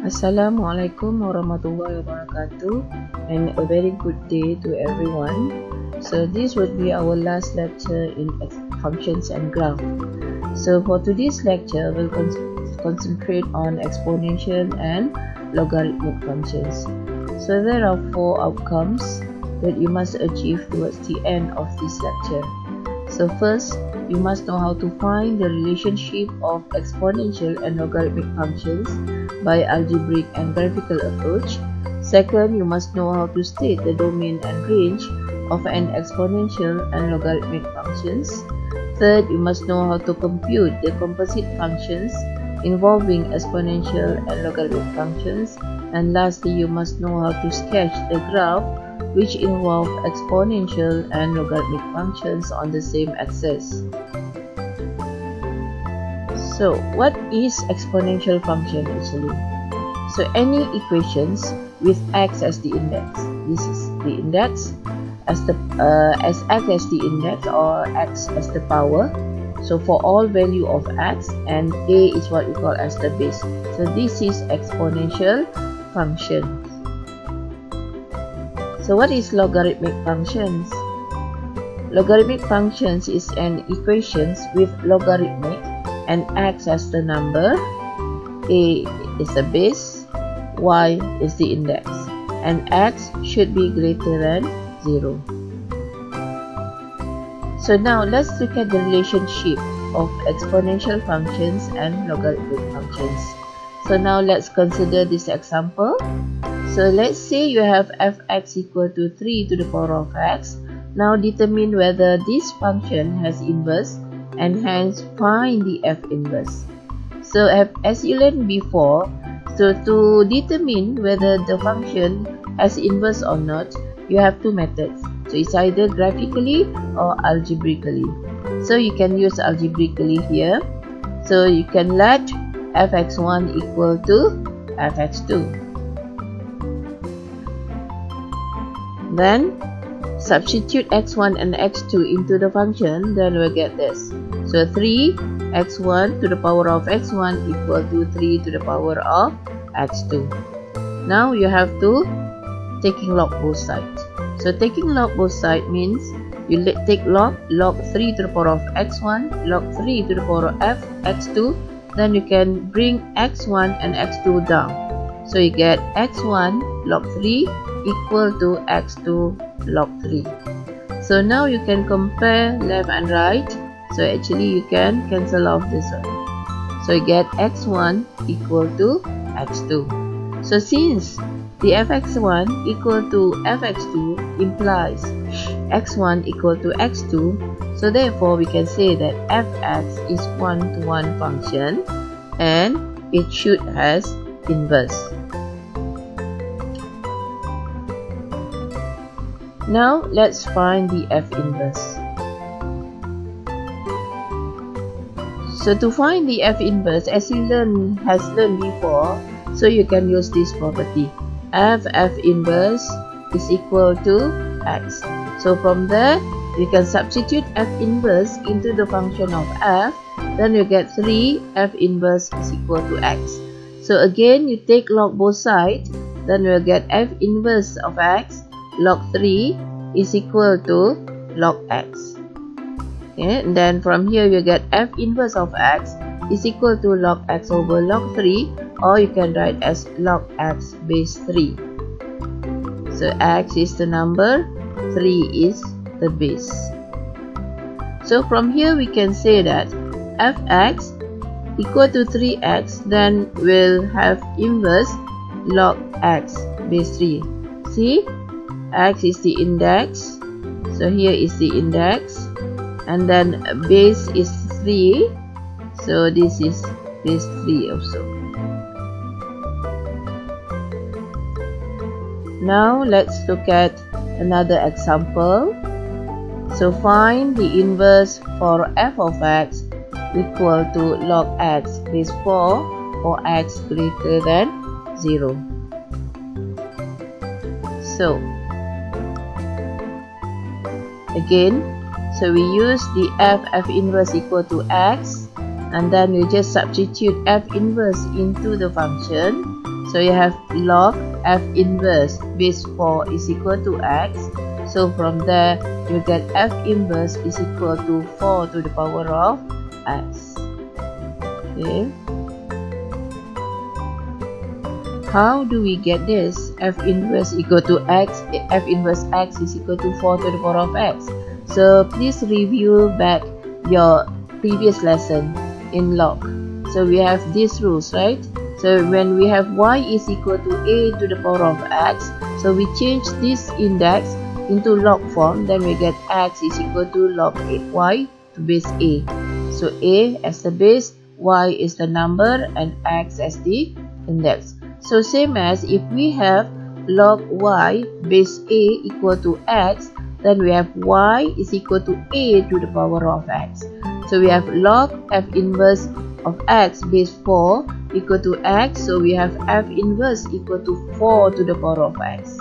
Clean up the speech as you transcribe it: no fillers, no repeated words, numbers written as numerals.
Assalamualaikum warahmatullahi wabarakatuh, and a very good day to everyone. So this would be our last lecture in functions and graph. So for today's lecture, we'll concentrate on exponential and logarithmic functions. So there are 4 outcomes that you must achieve towards the end of this lecture. So first, you must know how to find the relationship of exponential and logarithmic functions by algebraic and graphical approach. Second, you must know how to state the domain and range of an exponential and logarithmic functions. Third, you must know how to compute the composite functions involving exponential and logarithmic functions. And lastly, you must know how to sketch the graph which involve exponential and logarithmic functions on the same axis. So, what is exponential function actually? So, any equations with x as the index. This is the index, as x as the index or x as the power. So, for all value of x, and a is what we call as the base. So, this is exponential function. So what is logarithmic functions? Logarithmic functions is an equations with logarithmic and x as the number, a is the base, y is the index, and x should be greater than 0. So now let's look at the relationship of exponential functions and logarithmic functions. So now let's consider this example. So let's say you have fx equal to 3 to the power of x. Now determine whether this function has inverse and hence find the f inverse. So as you learned before, so to determine whether the function has inverse or not, you have 2 methods. So it's either graphically or algebraically. So you can use algebraically here. So you can let fx1 equal to fx2. Then substitute x1 and x2 into the function, then we'll get this. So 3x1 to the power of x1 equal to 3 to the power of x2. Now you have to taking log both sides. So taking log both sides means you take log 3 to the power of x1, log 3 to the power of x2, then you can bring x1 and x2 down. So you get x1 log 3 equal to x2 log 3. So now you can compare left and right. So actually you can cancel off this one. So you get x1 equal to x2. So since the fx1 equal to fx2 implies x1 equal to x2, so therefore we can say that fx is one-to-one function and it should has inverse. Now let's find the f inverse. So to find the f inverse, as you learned before, so you can use this property. F inverse is equal to x. So from there, you can substitute f inverse into the function of f. Then you get 3 f inverse is equal to x. So again, you take log both sides. Then we'll get f inverse of x log 3 is equal to log x. Okay, and then from here you get f inverse of x is equal to log x over log 3, or you can write as log x base 3. So x is the number, 3 is the base. So from here we can say that fx equal to 3x, then we'll have inverse log x base 3. See? X is the index, so here is the index, and then base is 3, so this is base 3 also. Now let's look at another example. So find the inverse for f of x equal to log x base 4 for x greater than 0. So again, so we use the f inverse equal to x, and then we just substitute f inverse into the function. So you have log f inverse base 4 is equal to x. So from there you get f inverse is equal to 4 to the power of x. Okay. How do we get this? F inverse equal to x, f inverse x is equal to 4 to the power of x. So please review back your previous lesson in log. So we have these rules, right? So when we have y is equal to a to the power of x, so we change this index into log form, then we get x is equal to log y to base a. So a as the base, y is the number, and x as the index. So same as if we have log y base a equal to x, then we have y is equal to a to the power of x. So we have log f inverse of x base 4 equal to x. So we have f inverse equal to 4 to the power of x.